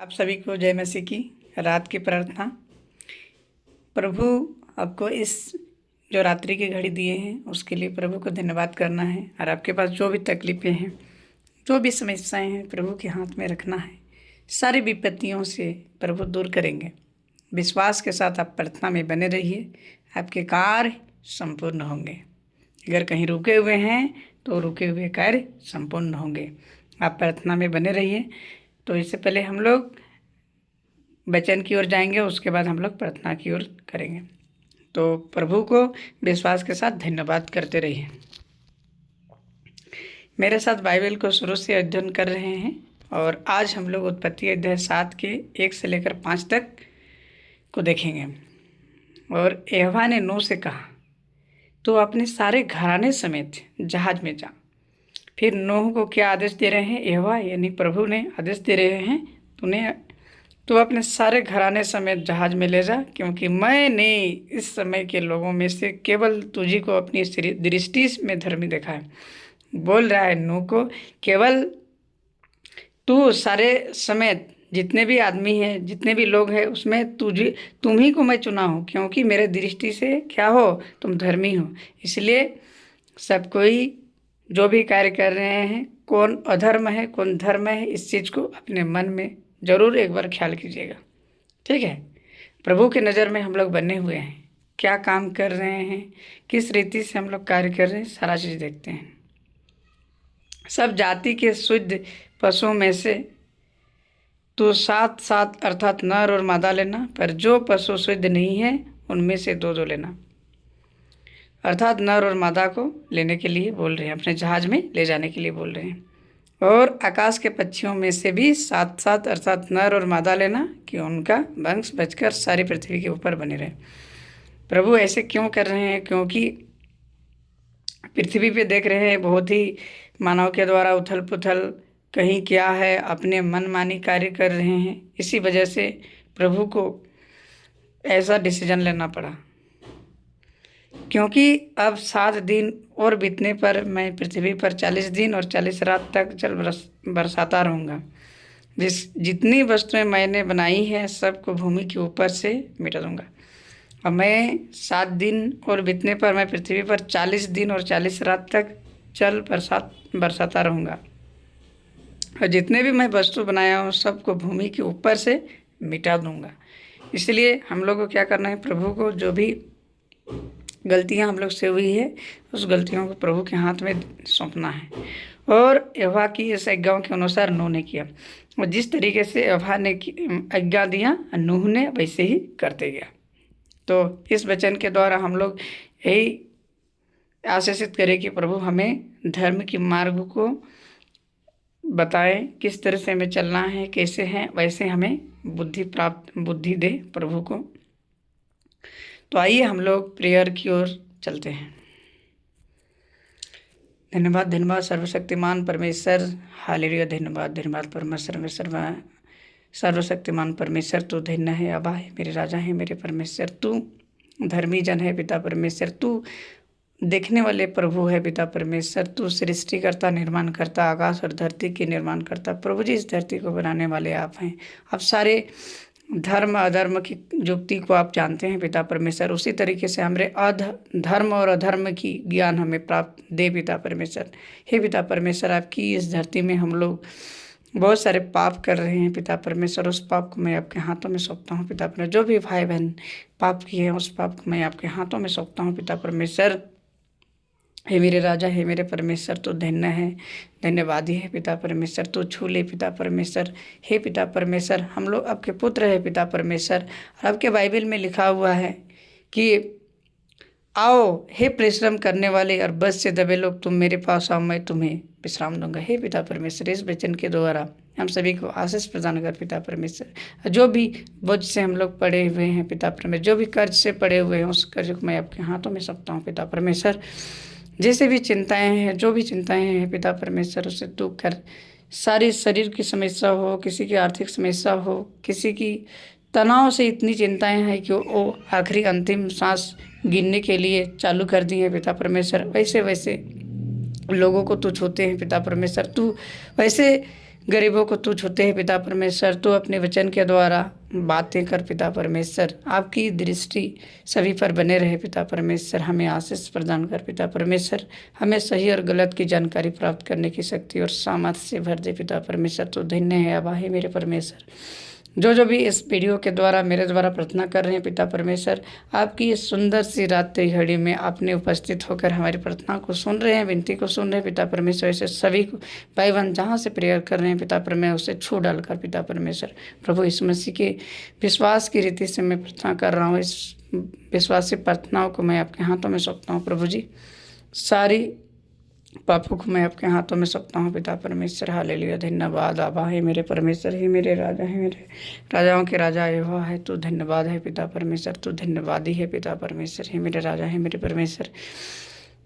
आप सभी को जय मसीह की रात की प्रार्थना। प्रभु आपको इस जो रात्रि की घड़ी दिए हैं उसके लिए प्रभु को धन्यवाद करना है। और आपके पास जो भी तकलीफ़ें हैं, जो भी समस्याएं हैं, प्रभु के हाथ में रखना है। सारी विपत्तियों से प्रभु दूर करेंगे। विश्वास के साथ आप प्रार्थना में बने रहिए, आपके कार्य संपूर्ण होंगे। अगर कहीं रुके हुए हैं तो रुके हुए कार्य संपूर्ण होंगे। आप प्रार्थना में बने रहिए। तो इससे पहले हम लोग वचन की ओर जाएंगे, उसके बाद हम लोग प्रार्थना की ओर करेंगे। तो प्रभु को विश्वास के साथ धन्यवाद करते रहिए। मेरे साथ बाइबल को शुरू से अध्ययन कर रहे हैं और आज हम लोग उत्पत्ति अध्याय 7 के 1 से लेकर 5 तक को देखेंगे। और यहोवा ने नूह से कहा, तो अपने सारे घराने समेत जहाज में जा। फिर नूह को क्या आदेश दे रहे हैं? यहोवा यानी प्रभु ने आदेश दे रहे हैं, तो अपने सारे घराने समेत जहाज में ले जा, क्योंकि मैंने इस समय के लोगों में से केवल तुझी को अपनी दृष्टि में धर्मी देखा है। बोल रहा है नूह को, केवल तू सारे समेत जितने भी आदमी हैं, जितने भी लोग हैं, उसमें तुम ही को मैं चुना हूँ, क्योंकि मेरे दृष्टि से क्या हो, तुम धर्मी हो। इसलिए सब कोई जो भी कार्य कर रहे हैं, कौन अधर्म है कौन धर्म है, इस चीज़ को अपने मन में ज़रूर एक बार ख्याल कीजिएगा। ठीक है, प्रभु के नज़र में हम लोग बने हुए हैं, क्या काम कर रहे हैं, किस रीति से हम लोग कार्य कर रहे हैं, सारा चीज़ देखते हैं। सब जाति के शुद्ध पशुओं में से तो 7 अर्थात नर और मादा लेना, पर जो पशु शुद्ध नहीं है उनमें से 2 लेना। अर्थात नर और मादा को लेने के लिए बोल रहे हैं, अपने जहाज में ले जाने के लिए बोल रहे हैं। और आकाश के पक्षियों में से भी 7 अर्थात नर और मादा लेना, कि उनका वंश बचकर सारी पृथ्वी के ऊपर बने रहे। प्रभु ऐसे क्यों कर रहे हैं? क्योंकि पृथ्वी पे देख रहे हैं बहुत ही मानव के द्वारा उथल पुथल, कहीं क्या है, अपने मनमानी कार्य कर रहे हैं। इसी वजह से प्रभु को ऐसा डिसीजन लेना पड़ा, क्योंकि अब 7 दिन और बीतने पर मैं पृथ्वी पर 40 दिन और 40 रात तक जल बरसाता रहूँगा। जितनी वस्तुएं मैंने बनाई हैं सबको भूमि के ऊपर से मिटा दूँगा। और मैं 7 दिन और बीतने पर मैं पृथ्वी पर 40 दिन और 40 रात तक जल बरसाता रहूँगा। और जितने भी मैं वस्तु बनाया हूँ सबको भूमि के ऊपर से मिटा दूँगा। इसलिए हम लोग को क्या करना है? प्रभु को जो भी गलतियां हम लोग से हुई है, उस गलतियों को प्रभु के हाथ में सौंपना है। और यहोवा की इस आज्ञा के अनुसार नूह ने किया, और जिस तरीके से यहोवा ने आज्ञा दिया नूह ने वैसे ही करते गया। तो इस वचन के द्वारा हम लोग यही आशीषित करें कि प्रभु हमें धर्म की मार्ग को बताएं, किस तरह से हमें चलना है, कैसे हैं, वैसे हमें बुद्धि दे प्रभु को। तो आइए हम लोग प्रेयर की ओर चलते हैं। धन्यवाद सर्वशक्तिमान परमेश्वर, हालेलुया। धन्यवाद परमेश्वर में सर्वशक्तिमान परमेश्वर, तू धन्य है, अबा है, मेरे राजा है, मेरे परमेश्वर, तू धर्मी जन है पिता परमेश्वर, तू देखने वाले प्रभु है पिता परमेश्वर, तू सृष्टिकर्ता, निर्माण करता, आकाश और धरती की निर्माण करता। प्रभु जी, इस धरती को बनाने वाले आप हैं। आप सारे धर्म अधर्म की युक्ति को आप जानते हैं पिता परमेश्वर। उसी तरीके से हमारे धर्म और अधर्म की ज्ञान हमें प्राप्त दे पिता परमेश्वर। हे पिता परमेश्वर, आपकी इस धरती में हम लोग बहुत सारे पाप कर रहे हैं पिता परमेश्वर। उस पाप को मैं आपके हाथों में सौंपता हूँ पिता परमेश्वर। जो भी भाई बहन पाप किए हैं उस पाप को मैं आपके हाथों में सौंपता हूँ पिता परमेश्वर। हे मेरे राजा, हे मेरे परमेश्वर, तो धन्य है, धन्यवादी है पिता परमेश्वर। तो छू ले पिता परमेश्वर। हे पिता परमेश्वर, हम लोग आपके पुत्र है पिता परमेश्वर। और आपके बाइबल में लिखा हुआ है कि आओ हे परिश्रम करने वाले और बस से दबे लोग, तुम मेरे पास आओ, मैं तुम्हें विश्राम दूंगा। हे पिता परमेश्वर, इस वचन के द्वारा हम सभी को आशीष प्रदान कर पिता परमेश्वर। जो भी बोझ से हम लोग पड़े हुए हैं पिता परमेश्वर, जो भी कर्ज से पड़े हुए हैं, उस कर्ज को मैं आपके हाथों में सौंपता हूँ पिता परमेश्वर। जैसे भी चिंताएं हैं, जो भी चिंताएं हैं पिता परमेश्वर, उससे दूर कर। सारी शरीर की समस्या हो, किसी की आर्थिक समस्या हो, किसी की तनाव से इतनी चिंताएं हैं कि वो आखिरी अंतिम सांस गिनने के लिए चालू कर दी है पिता परमेश्वर। वैसे लोगों को तू छूते हैं पिता परमेश्वर। तू वैसे गरीबों को तू छूते है पिता परमेश्वर। तू अपने वचन के द्वारा बातें कर पिता परमेश्वर। आपकी दृष्टि सभी पर बने रहे पिता परमेश्वर। हमें आशीष प्रदान कर पिता परमेश्वर। हमें सही और गलत की जानकारी प्राप्त करने की शक्ति और सामर्थ्य से भर दे पिता परमेश्वर। तो धन्य है अबा हे मेरे परमेश्वर। जो भी इस वीडियो के द्वारा मेरे द्वारा प्रार्थना कर रहे हैं पिता परमेश्वर, आपकी इस सुंदर सी रात्रि घड़ी में आपने उपस्थित होकर हमारी प्रार्थना को सुन रहे हैं, विनती को सुन रहे हैं पिता परमेश्वर। ऐसे सभी को भाई बहन जहाँ से प्रेयर कर रहे हैं पिता परमेश्वर, उसे छू डालकर पिता परमेश्वर प्रभु यीशु मसीह के विश्वास की रीति से मैं प्रार्थना कर रहा हूँ। इस विश्वासी प्रार्थनाओं को मैं आपके हाथों में सौंपता हूँ प्रभु जी। सारी पापों को मैं आपके हाथों में सौंपता हूँ पिता परमेश्वर। हालेलुया। धन्यवाद आबा है मेरे परमेश्वर। ही मेरे राजा है, मेरे राजाओं के राजा यहोवा है। तू धन्यवाद है पिता परमेश्वर। तू धन्यवादी है पिता परमेश्वर। ही मेरे राजा है, मेरे परमेश्वर।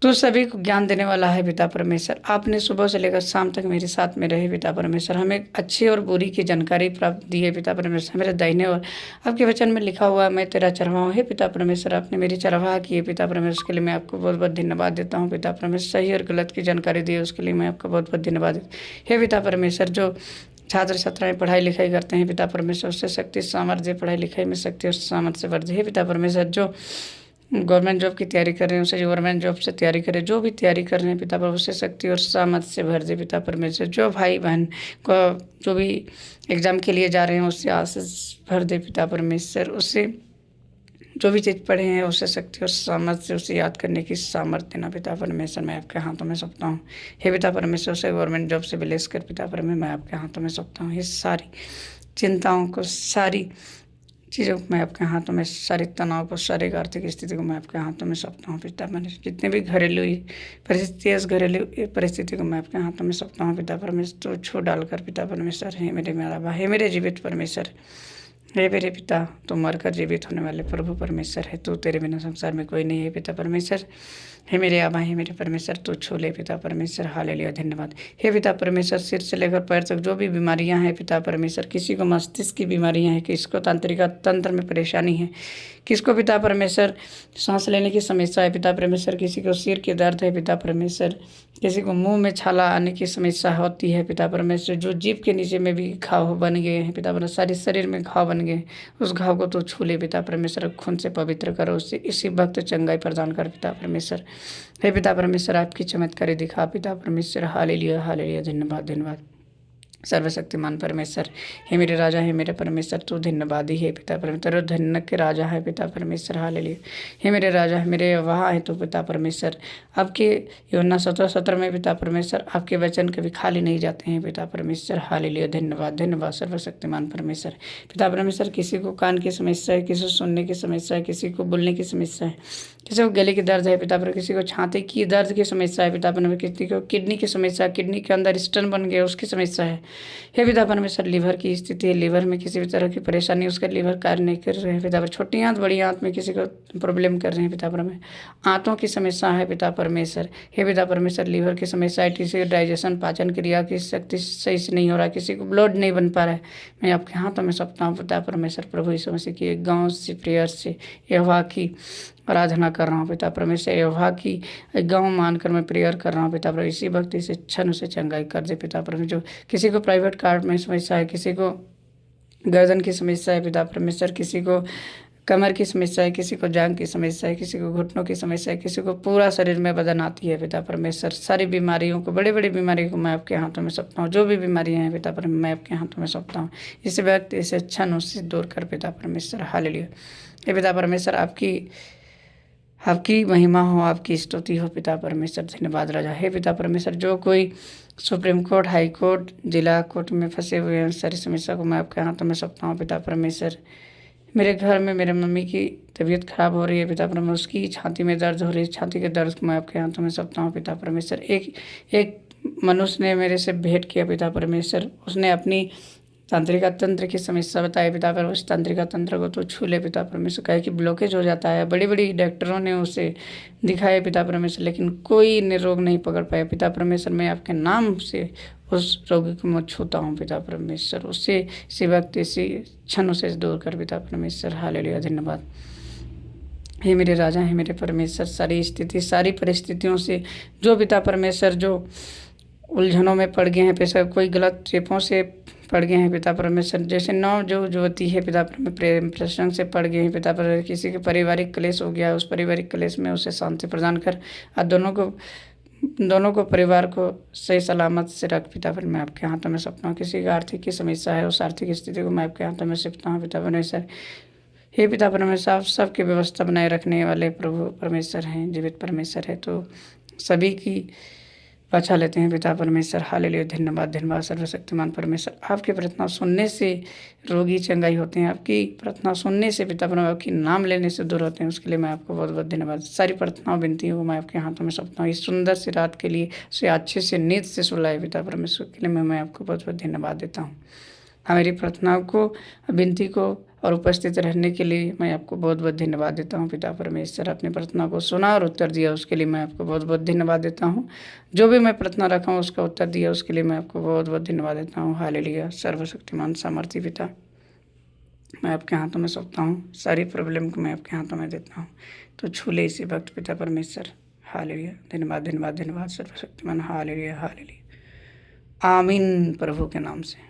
तू सभी को ज्ञान देने वाला है पिता परमेश्वर। आपने सुबह से लेकर शाम तक मेरे साथ में रहे पिता परमेश्वर। हमें अच्छी और बुरी की जानकारी प्राप्त दी है पिता परमेश्वर। मेरे दाहिने और आपके वचन में लिखा हुआ मैं तेरा चरवाहा है पिता परमेश्वर। आपने मेरी चरवाहा की है पिता परमेश्वर। उसके लिए मैं आपको बहुत बहुत धन्यवाद देता हूँ पिता परमेश्वर। सही और गलत की जानकारी दी है उसके लिए मैं आपका बहुत बहुत धन्यवाद देता हूँ हे पिता परमेश्वर। जो छात्र छात्राएं पढ़ाई लिखाई करते हैं पिता परमेश्वर, उससे शक्ति सामर्थ्य, पढ़ाई लिखाई में शक्ति और सामर्थ्य से वर्ध है पिता परमेश्वर। जो गवर्नमेंट जॉब की तैयारी कर रहे हैं उसे गवर्नमेंट जॉब से तैयारी करें। जो भी तैयारी कर रहे हैं पिता पर उसे शक्ति और सामर्थ्य से भर दे पिता परमेश्वर। जो भाई बहन को जो भी एग्ज़ाम के लिए जा रहे हैं उससे आशीष भर दे पिता परमेश्वर। उससे जो भी चीज़ पढ़े हैं उसे शक्ति और सामर्थ्य से उसे याद करने की सामर्थ्य देना पिता परमेश्वर। मैं आपके हाथों में सौंपता हूँ हे पिता परमेश्वर। उसे गवर्नमेंट जॉब से ब्लेस कर पिता परमेश्वर। मैं आपके हाथों में सौंपता हूँ ये सारी चिंताओं को, सारी चीज़ों को मैं आपके हाथों में, सारे तनाव को, सारी आर्थिक स्थिति को मैं आपके हाथों में सौंपता हूँ पिता परमेश्वर। जितने भी घरेलू परिस्थिति है उस घरेलू परिस्थिति को मैं आपके हाथों में सौंपता हूँ पिता परमेश्वर। तो छू डालकर पिता परमेश्वर। हे मेरे मेरा भाई, हे मेरे जीवित परमेश्वर, हे मेरे पिता, तू मरकर जीवित होने वाले प्रभु परमेश्वर है। तू तेरे बिना संसार में कोई नहीं है पिता परमेश्वर। हे मेरे आबा, हे मेरे परमेश्वर, तू छू ले पिता परमेश्वर। हालेलुया। धन्यवाद हे पिता परमेश्वर। सिर से लेकर पैर तक जो भी बीमारियां हैं पिता परमेश्वर, किसी को मस्तिष्क की बीमारियां हैं, किसी को तंत्रिका तंत्र में परेशानी है, किसको पिता परमेश्वर सांस लेने की समस्या है पिता परमेश्वर, किसी को सिर के दर्द है पिता परमेश्वर, किसी को मुंह में छाला आने की समस्या होती है पिता परमेश्वर, जो जीभ के नीचे में भी घाव बन गए हैं पिता परमेश्वर, सारे शरीर में घाव बन गए, उस घाव को तो छू ले पिता परमेश्वर। खून से पवित्र करो उससे, इसी वक्त चंगाई प्रदान कर पिता परमेश्वर। हे पिता परमेश्वर, आपकी चमत्कारी दिखा पिता परमेश्वर। Hallelujah hallelujah. धन्यवाद धन्यवाद सर्वशक्तिमान परमेश्वर। हे मेरे राजा, हे मेरे परमेश्वर, तू धन्यवादी है पिता परमेश्वर। धन्य के राजा है पिता परमेश्वर। हालेलुया। हे मेरे राजा, मेरे वहाँ है तो पिता परमेश्वर। आपके यूहन्ना 17:17 में पिता परमेश्वर, आपके वचन कभी खाली नहीं जाते हैं पिता परमेश्वर। हालेलुया। धन्यवाद धन्यवाद सर्वशक्तिमान परमेश्वर। पिता परमेश्वर, किसी को कान की समस्या है, किसी को सुनने की समस्या है, किसी को बोलने की समस्या है, किसी को गले की दर्द है पिता परमेश्वर, किसी को छाती की दर्द की समस्या है पिता परमेश्वर, किसी को किडनी की समस्या, किडनी के अंदर स्टोन बन गया उसकी समस्या है। हे पिता परमेश्वर, लीवर की स्थिति है, लीवर में किसी भी तरह की परेशानी, उसका लीवर कार्य नहीं कर रहे हैं पिता परमेश्वर। छोटी आंत बड़ी आंत में किसी को प्रॉब्लम कर रहे हैं पिता परमेश्वर। आंतों की समस्या है पिता परमेश्वर। हे पिता परमेश्वर, लीवर की समस्या है, किसी को डाइजेशन पाचन क्रिया की शक्ति सही से नहीं हो रहा, किसी को ब्लड नहीं बन पा रहा है, मैं आपके हाथों में सौंपता हूँ पिता परमेश्वर। प्रभु यीशु मसीह की एक गाँव से प्रेयर से यहोवा की आराधना कर रहा हूँ पिता परमेश्वर। यहोवा की गाँव मानकर मैं प्रेयर कर रहा हूँ पिता परमेश्वर। इसी वक्त इसे क्षण से चंगाई कर दे पिता परमेश्वर। जो किसी को प्राइवेट कार्ड में समस्या है, किसी को गर्दन की समस्या है पिता परमेश्वर, किसी को कमर की समस्या है, किसी को जांघ की समस्या है, किसी को घुटनों की समस्या है, किसी को पूरा शरीर में बदन आती है पिता परमेश्वर। सारी बीमारियों को, बड़ी बड़ी बीमारियों को मैं आपके हाथों में सौंपता हूँ। जो भी बीमारियाँ हैं पिता परमेश्वर, मैं आपके हाथों में सौंपता हूँ। इस वक्त इसे क्षण से दूर कर पिता परमेश्वर। हालेलुया। हे पिता परमेश्वर, आपकी महिमा हो, आपकी स्तुति हो पिता परमेश्वर। धन्यवाद राजा। हे पिता परमेश्वर, जो कोई सुप्रीम कोर्ट, हाई कोर्ट, जिला कोर्ट में फंसे हुए हैं, सारी समस्या को मैं आपके हाथों में सौंपता हूँ पिता परमेश्वर। मेरे घर में मेरे मम्मी की तबीयत खराब हो रही है पिता परमेश्वर, उसकी छाती में दर्द हो रही है, छाती के दर्द को मैं आपके हाथों में सौंपता हूँ पिता परमेश्वर। एक मनुष्य ने मेरे से भेंट किया पिता परमेश्वर, उसने अपनी तंत्रिका तंत्र की समस्या बताई पिता परमेश्वर। उस तंत्रिका तंत्र को तो छू ले पिता परमेश्वर। कहे कि ब्लॉकेज हो जाता है, बड़ी बड़ी डॉक्टरों ने उसे दिखाया पिता परमेश्वर, लेकिन कोई ने रोग नहीं पकड़ पाया पिता परमेश्वर। मैं आपके नाम से उस रोगी को मैं छूता हूँ पिता परमेश्वर। उससे इसी वक्त इसी क्षणों से दूर कर पिता परमेश्वर। हालेलुया। धन्यवाद हे मेरे राजा, हे मेरे परमेश्वर। सारी स्थिति, सारी परिस्थितियों से जो पिता परमेश्वर जो उलझनों में पड़ गए हैं, पैसा कोई गलत टेपों से पड़ गए हैं पिता परमेश्वर। जैसे नौ जो युवती है पिता प्रेम प्रसंग से पड़ गए हैं पिता परमेश्वर। किसी के पारिवारिक क्लेश हो गया, उस पारिवारिक क्लेश में उसे शांति प्रदान कर और दोनों को परिवार को सही सलामत से रख पिता पर मैं आपके हाथों में सौंपता हूँ। किसी की आर्थिक की समस्या है, उस आर्थिक स्थिति को मैं आपके हाथों में सौंपता हूँ पिता परमेश्वर। हे पिता परमेश्वर, आप सबकी व्यवस्था बनाए रखने वाले प्रभु परमेश्वर हैं, जीवित परमेश्वर है, तो सभी की बचा लेते हैं पिता परमेश्वर। हालेलुया, धन्यवाद धन्यवाद सर्वशक्तिमान परमेश्वर। आपकी प्रार्थना सुनने से रोगी चंगाई होते हैं, आपकी प्रार्थना सुनने से पिता परमेश्वर आपकी नाम लेने से दूर होते हैं। उसके लिए मैं आपको बहुत बहुत धन्यवाद। सारी प्रार्थनाओं विनतियों को मैं आपके हाथों में सौंपता हूँ। इस सुंदर सी रात के लिए उसे अच्छे से नींद से सुलाए पिता परमेश्वर के लिए मैं आपको बहुत बहुत धन्यवाद देता हूँ। हमारी प्रार्थनाओं को, विनती को और उपस्थित रहने के लिए मैं आपको बहुत बहुत धन्यवाद देता हूँ पिता परमेश्वर। अपनी प्रार्थना को सुना और उत्तर दिया, उसके लिए मैं आपको बहुत बहुत धन्यवाद देता हूँ। जो भी मैं प्रार्थना रखा हूँ उसका उत्तर दिया, उसके लिए मैं आपको बहुत बहुत धन्यवाद देता हूँ। हालेलुया, सर्वशक्तिमान सामर्थी पिता, मैं आपके हाथों में सौंपता हूँ। सारी प्रॉब्लम को मैं आपके हाथों में देता हूँ, तो छू ले इसी वक्त पिता परमेश्वर। हालेलुया, धन्यवाद धन्यवाद धन्यवाद सर्वशक्तिमान। हालेलुया हालेलुया, आमीन प्रभु के नाम से।